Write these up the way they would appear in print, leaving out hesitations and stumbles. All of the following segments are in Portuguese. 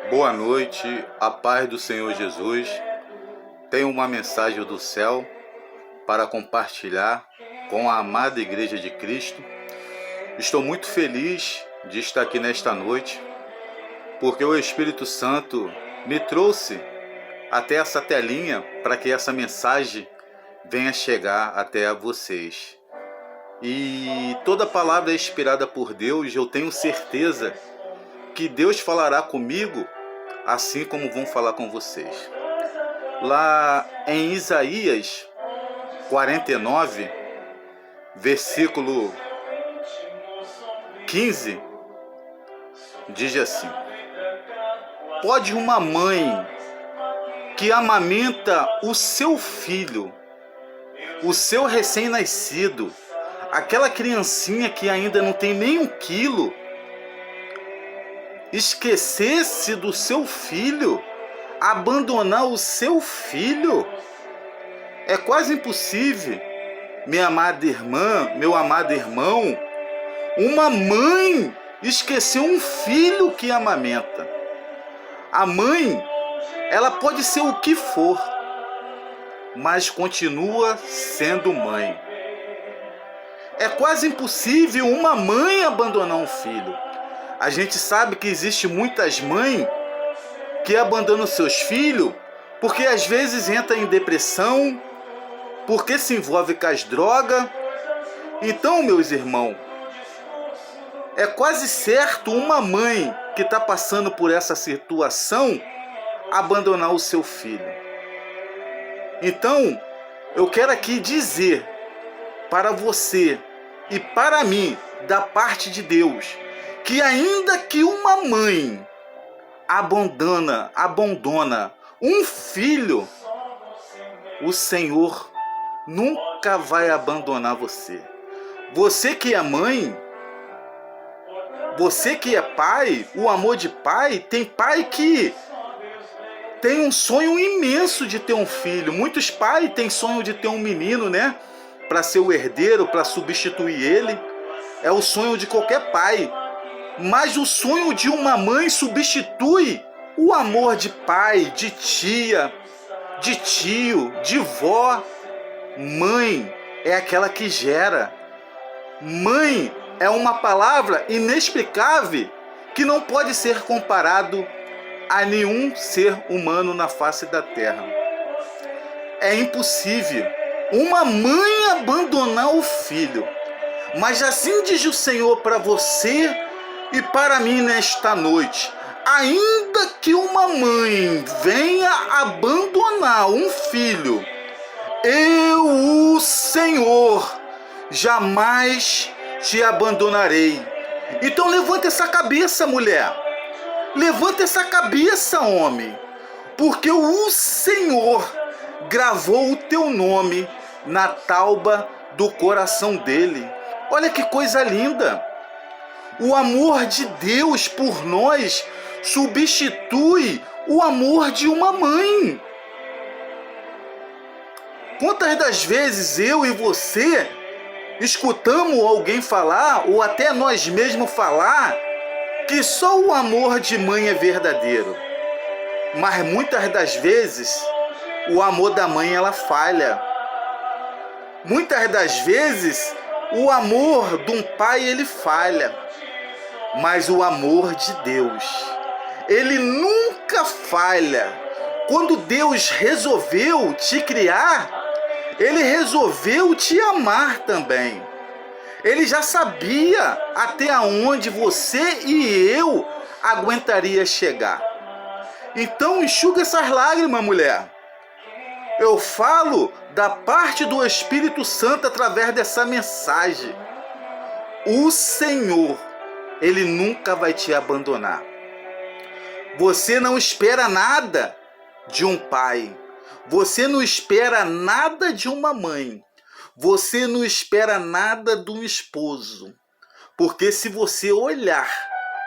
Boa noite, a paz do Senhor Jesus. Tenho uma mensagem do céu para compartilhar com a amada Igreja de Cristo. Estou muito feliz de estar aqui nesta noite, porque o Espírito Santo me trouxe até essa telinha para que essa mensagem venha chegar até a vocês. E toda palavra é inspirada por Deus, eu tenho certeza que Deus falará comigo, assim como vão falar com vocês. Lá em Isaías 49, versículo 15, diz assim: pode uma mãe que amamenta o seu filho, o seu recém-nascido, aquela criancinha que ainda não tem nem 1 quilo, esquecer-se do seu filho, abandonar o seu filho? É quase impossível, minha amada irmã, meu amado irmão, uma mãe esquecer um filho que amamenta. A mãe, ela pode ser o que for, mas continua sendo mãe. É quase impossível uma mãe abandonar um filho. A gente sabe que existe muitas mães que abandonam seus filhos porque às vezes entra em depressão, porque se envolve com as drogas. Então, meus irmãos, é quase certo uma mãe que está passando por essa situação abandonar o seu filho. Então, eu quero aqui dizer para você e para mim, da parte de Deus, que ainda que uma mãe abandona um filho, o Senhor nunca vai abandonar você. Você que é mãe, você que é pai, o amor de pai, tem pai que tem um sonho imenso de ter um filho. Muitos pais têm sonho de ter um menino, né? Para ser o herdeiro, para substituir ele. É o sonho de qualquer pai. Mas o sonho de uma mãe substitui o amor de pai, de tia, de tio, de vó. Mãe é aquela que gera. Mãe é uma palavra inexplicável que não pode ser comparado a nenhum ser humano na face da terra. É impossível uma mãe abandonar o filho. Mas assim diz o Senhor para você e para mim nesta noite: ainda que uma mãe venha abandonar um filho, eu, o Senhor, jamais te abandonarei. Então levanta essa cabeça, mulher. Levanta essa cabeça, homem. Porque o Senhor gravou o teu nome na tauba do coração dele. Olha que coisa linda. O amor de Deus por nós substitui o amor de uma mãe. Quantas das vezes eu e você escutamos alguém falar, ou até nós mesmos falar, que só o amor de mãe é verdadeiro? Mas muitas das vezes o amor da mãe ela falha. Muitas das vezes o amor de um pai ele falha. Mas o amor de Deus, ele nunca falha. Quando Deus resolveu te criar, ele resolveu te amar também. Ele já sabia até onde você e eu aguentaria chegar. Então enxuga essas lágrimas, mulher. Eu falo da parte do Espírito Santo através dessa mensagem. O Senhor, ele nunca vai te abandonar. Você não espera nada de um pai. Você não espera nada de uma mãe. Você não espera nada de um esposo. Porque se você olhar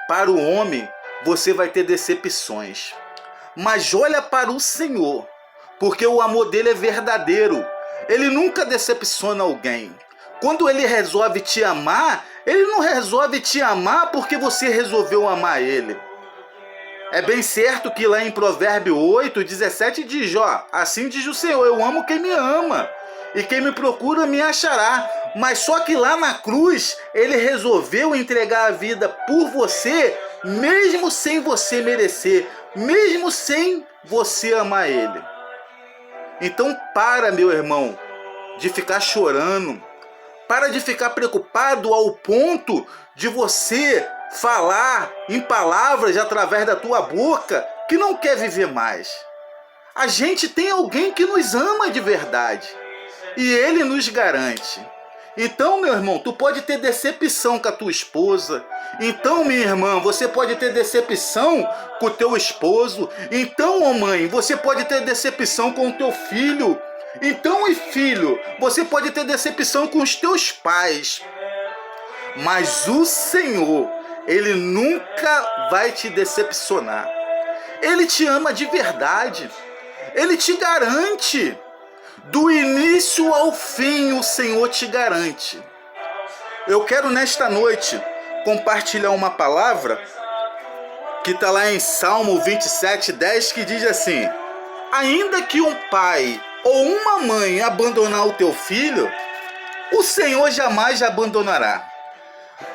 para o homem, você vai ter decepções. Mas olha para o Senhor, porque o amor dele é verdadeiro. Ele nunca decepciona alguém. Quando ele resolve te amar, Ele não resolve te amar porque você resolveu amar ele. É bem certo que lá em Provérbio 8:17 diz, ó, assim diz o Senhor, eu amo quem me ama, e quem me procura me achará. Mas só que lá na cruz, ele resolveu entregar a vida por você, mesmo sem você merecer, mesmo sem você amar ele. Então para, meu irmão, de ficar chorando, para de ficar preocupado ao ponto de você falar em palavras através da tua boca que não quer viver mais. A gente tem alguém que nos ama de verdade e ele nos garante. Então, meu irmão, tu pode ter decepção com a tua esposa. Então, minha irmã, você pode ter decepção com o teu esposo. Então, ó mãe, você pode ter decepção com o teu filho. Então, e filho, você pode ter decepção com os teus pais. Mas o Senhor, ele nunca vai te decepcionar. Ele te ama de verdade. Ele te garante. Do início ao fim, o Senhor te garante. Eu quero nesta noite compartilhar uma palavra que está lá em Salmo 27:10, que diz assim: ainda que um pai ou uma mãe abandonar o teu filho, o Senhor jamais abandonará.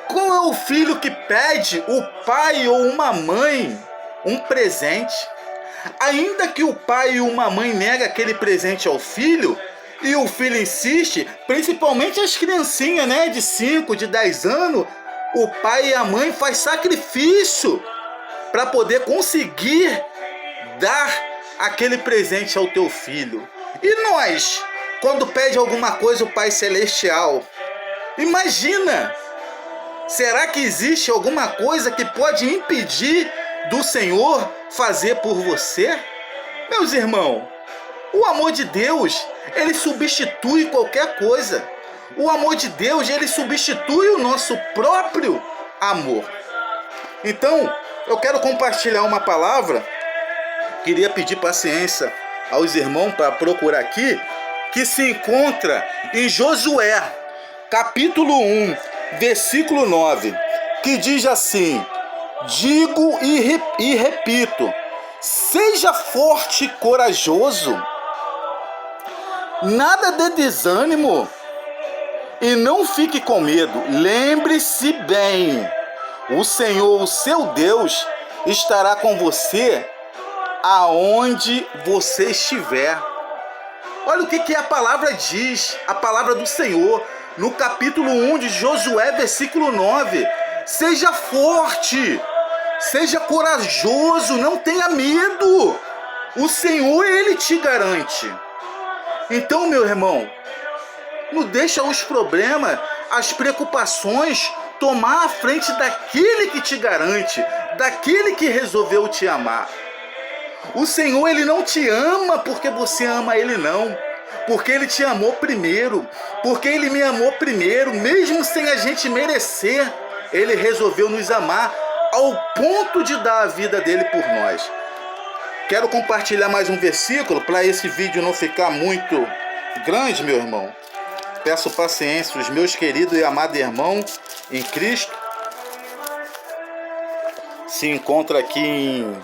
Qual é o filho que pede o pai ou uma mãe um presente? Ainda que o pai e uma mãe negue aquele presente ao filho, e o filho insiste, principalmente as criancinhas, né, de 5, de 10 anos, o pai e a mãe faz sacrifício para poder conseguir dar aquele presente ao teu filho. E nós, quando pede alguma coisa o Pai Celestial, imagina, será que existe alguma coisa que pode impedir do Senhor fazer por você? Meus irmãos, o amor de Deus, ele substitui qualquer coisa. O amor de Deus, ele substitui o nosso próprio amor. Então, eu quero compartilhar uma palavra. Queria pedir paciência aos irmãos para procurar aqui, que se encontra em Josué, capítulo 1, versículo 9, que diz assim: digo e repito, seja forte e corajoso, nada de desânimo, e não fique com medo. Lembre-se bem, o Senhor, o seu Deus, estará com você aonde você estiver. Olha o que a palavra diz, a palavra do Senhor, no capítulo 1 de Josué, versículo 9. Seja forte, seja corajoso, não tenha medo. O Senhor, ele te garante. Então, meu irmão, não deixa os problemas, as preocupações tomar a frente daquele que te garante, daquele que resolveu te amar. O Senhor, ele não te ama porque você ama ele, não. Porque ele te amou primeiro. Porque ele me amou primeiro, mesmo sem a gente merecer. Ele resolveu nos amar ao ponto de dar a vida dele por nós. Quero compartilhar mais um versículo para esse vídeo não ficar muito grande, meu irmão. Peço paciência, os meus queridos e amados irmãos em Cristo. Se encontra aqui em...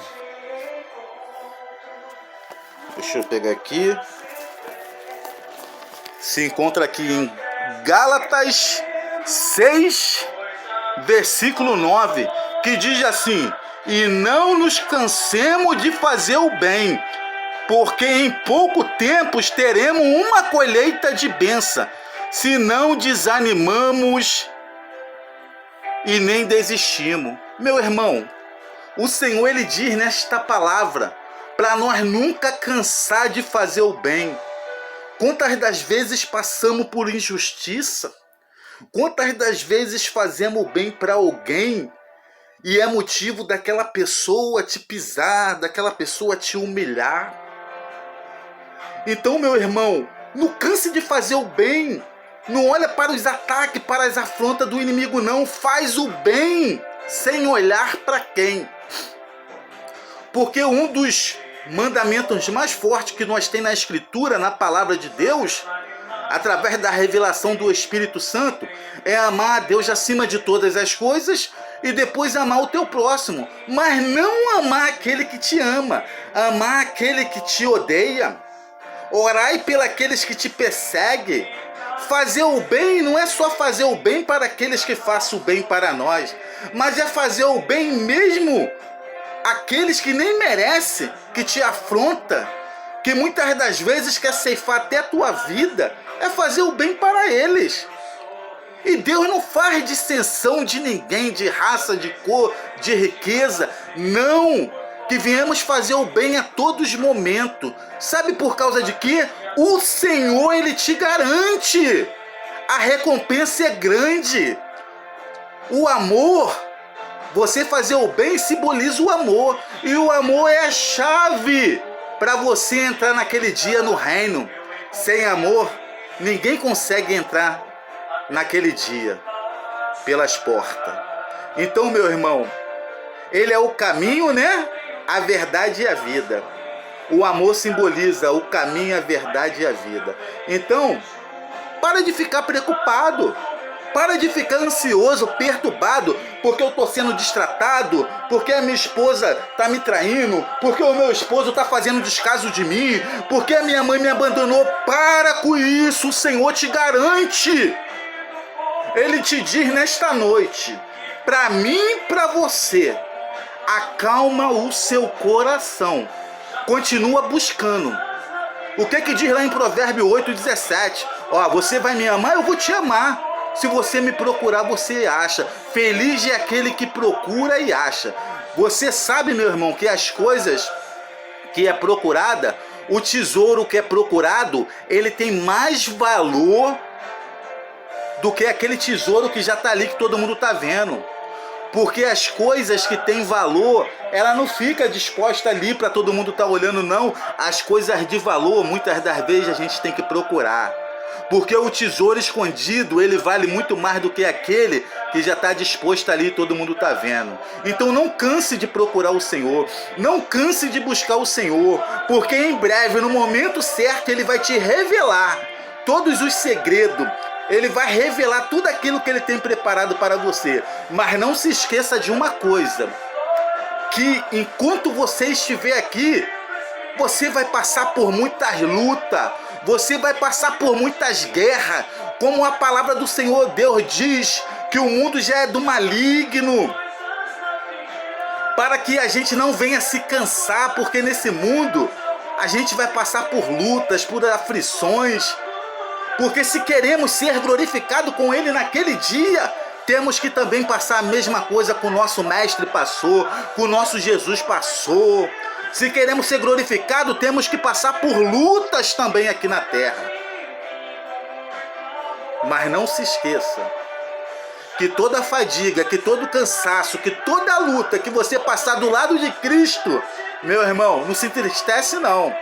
Deixa eu pegar aqui. Se encontra aqui em Gálatas 6, versículo 9, que diz assim: e não nos cansemos de fazer o bem, porque em pouco tempo teremos uma colheita de bênção, se não desanimamos e nem desistimos. Meu irmão, o Senhor, ele diz nesta palavra para nós nunca cansar de fazer o bem. Quantas das vezes passamos por injustiça? Quantas das vezes fazemos o bem para alguém e é motivo daquela pessoa te pisar, daquela pessoa te humilhar? Então, meu irmão, não canse de fazer o bem. Não olha para os ataques, para as afrontas do inimigo, não. Faz o bem sem olhar para quem. Porque um dos mandamentos mais fortes que nós temos na Escritura, na Palavra de Deus, através da revelação do Espírito Santo, é amar a Deus acima de todas as coisas e depois amar o teu próximo. Mas não amar aquele que te ama, amar aquele que te odeia. Orai pelos que te perseguem. Fazer o bem não é só fazer o bem para aqueles que façam o bem para nós, mas é fazer o bem mesmo àqueles que nem merecem, que te afronta, que muitas das vezes quer ceifar até a tua vida, é fazer o bem para eles. E Deus não faz distinção de ninguém, de raça, de cor, de riqueza. Não! Que viemos fazer o bem a todos os momentos. Sabe por causa de quê? O Senhor, Ele te garante. A recompensa é grande. O amor, você fazer o bem simboliza o amor. E o amor é a chave para você entrar naquele dia no reino. Sem amor, ninguém consegue entrar naquele dia pelas portas. Então, meu irmão, ele é o caminho, né? A verdade e a vida. O amor simboliza o caminho, a verdade e a vida. Então, para de ficar preocupado. Para de ficar ansioso, perturbado, porque eu estou sendo destratado, porque a minha esposa está me traindo, porque o meu esposo está fazendo descaso de mim, porque a minha mãe me abandonou. Para com isso, o Senhor te garante. Ele te diz nesta noite, para mim e para você, acalma o seu coração. Continua buscando. O que diz lá em Provérbio 8:17? Ó, você vai me amar, eu vou te amar. Se você me procurar, você acha. Feliz é aquele que procura e acha. Você sabe, meu irmão, que as coisas que é procurada, o tesouro que é procurado, ele tem mais valor do que aquele tesouro que já está ali, que todo mundo está vendo. Porque as coisas que têm valor, ela não fica disposta ali para todo mundo estar olhando, não. As coisas de valor, muitas das vezes a gente tem que procurar. Porque o tesouro escondido, ele vale muito mais do que aquele que já está disposto ali e todo mundo está vendo. Então não canse de procurar o Senhor, não canse de buscar o Senhor, porque em breve, no momento certo, Ele vai te revelar todos os segredos. Ele vai revelar tudo aquilo que Ele tem preparado para você. Mas não se esqueça de uma coisa, que enquanto você estiver aqui, você vai passar por muitas lutas, você vai passar por muitas guerras, como a palavra do Senhor Deus diz, que o mundo já é do maligno, para que a gente não venha se cansar, porque nesse mundo a gente vai passar por lutas, por aflições, porque se queremos ser glorificados com Ele naquele dia, temos que também passar a mesma coisa que o nosso Mestre passou, que o nosso Jesus passou. Se queremos ser glorificados, temos que passar por lutas também aqui na terra. Mas não se esqueça que toda fadiga, que todo cansaço, que toda luta que você passar do lado de Cristo, meu irmão, não se entristece não.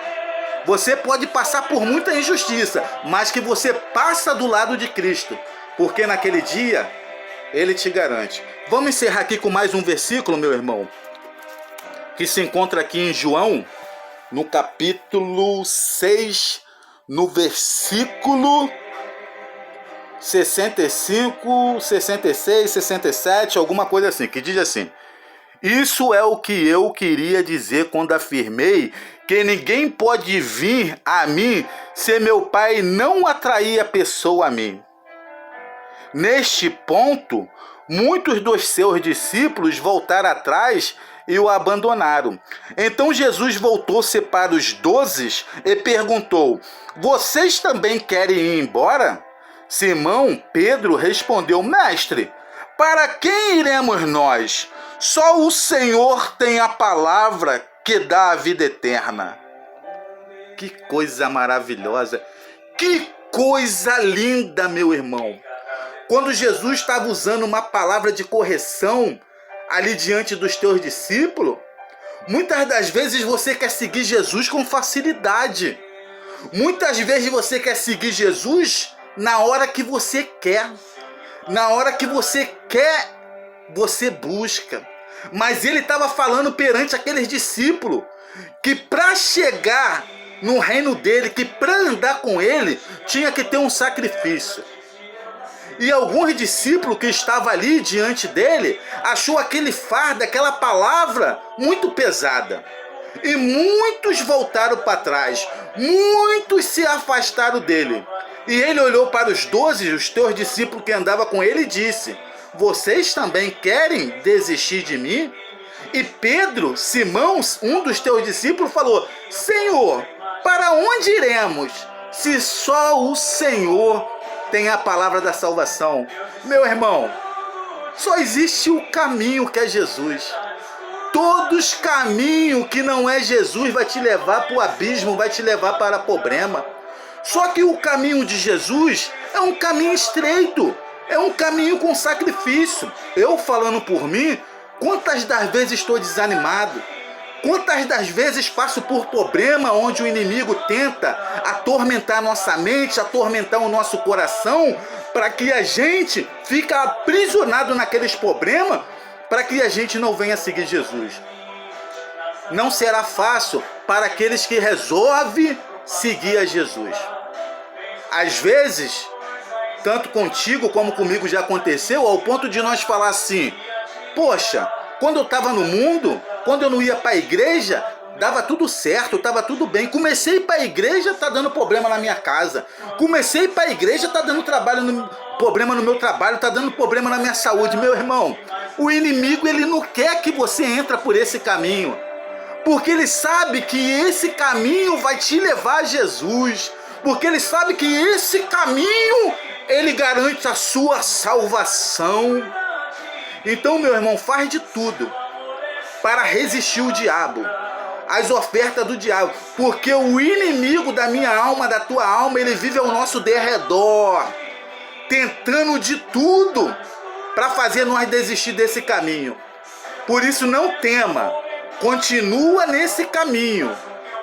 Você pode passar por muita injustiça, mas que você passa do lado de Cristo, porque naquele dia Ele te garante. Vamos encerrar aqui com mais um versículo, meu irmão, que se encontra aqui em João, no capítulo 6, no versículo 65, 66, 67, alguma coisa assim, que diz assim: isso é o que eu queria dizer quando afirmei que ninguém pode vir a mim se meu Pai não atrair a pessoa a mim. Neste ponto, muitos dos seus discípulos voltaram atrás e o abandonaram. Então Jesus voltou-se para os 12 e perguntou: vocês também querem ir embora? Simão Pedro respondeu: mestre, para quem iremos nós? Só o Senhor tem a palavra que dá a vida eterna. Que coisa maravilhosa, que coisa linda, meu irmão. Quando Jesus estava usando uma palavra de correção ali diante dos teus discípulos, muitas das vezes você quer seguir Jesus com facilidade. Muitas vezes você quer seguir Jesus na hora que você quer. Na hora que você quer, você busca. Mas ele estava falando perante aqueles discípulos que para chegar no reino dele, que para andar com ele tinha que ter um sacrifício. E alguns discípulos que estavam ali diante dele achou aquele fardo, aquela palavra muito pesada. E muitos voltaram para trás, muitos se afastaram dele. E ele olhou para os 12, os teus discípulos que andavam com ele, e disse: vocês também querem desistir de mim? E Pedro, Simão, um dos teus discípulos, falou: Senhor, para onde iremos, se só o Senhor tem a palavra da salvação? Meu irmão, só existe o caminho, que é Jesus. Todos caminhos que não é Jesus vai te levar para o abismo, vai te levar para problema. Só que o caminho de Jesus é um caminho estreito, é um caminho com sacrifício. Eu falando por mim, quantas das vezes estou desanimado, quantas das vezes passo por problema onde o inimigo tenta atormentar a nossa mente, atormentar o nosso coração, para que a gente fique aprisionado naqueles problemas, para que a gente não venha seguir Jesus. Não será fácil para aqueles que resolvem seguir a Jesus. Às vezes, tanto contigo como comigo já aconteceu, ao ponto de nós falar assim: poxa, quando eu estava no mundo, quando eu não ia para a igreja, dava tudo certo, estava tudo bem. Comecei para a igreja, está dando problema na minha casa. Comecei para a igreja, está dando problema no meu trabalho, está dando problema na minha saúde. Meu irmão, o inimigo ele não quer que você entre por esse caminho, porque ele sabe que esse caminho vai te levar a Jesus, porque ele sabe que esse caminho ele garante a sua salvação. Então, meu irmão, faz de tudo para resistir o diabo, as ofertas do diabo, porque o inimigo da minha alma, da tua alma, ele vive ao nosso derredor, tentando de tudo para fazer nós desistir desse caminho. Por isso, não tema, continua nesse caminho,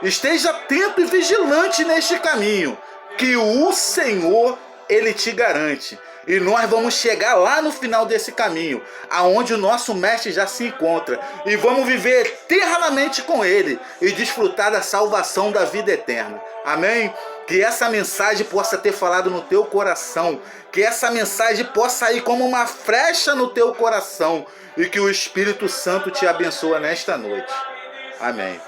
esteja atento e vigilante neste caminho, que o Senhor, ele te garante. E nós vamos chegar lá no final desse caminho, aonde o nosso mestre já se encontra, e vamos viver eternamente com ele e desfrutar da salvação da vida eterna. Amém? Que essa mensagem possa ter falado no teu coração, que essa mensagem possa ir como uma flecha no teu coração, e que o Espírito Santo te abençoe nesta noite. Amém.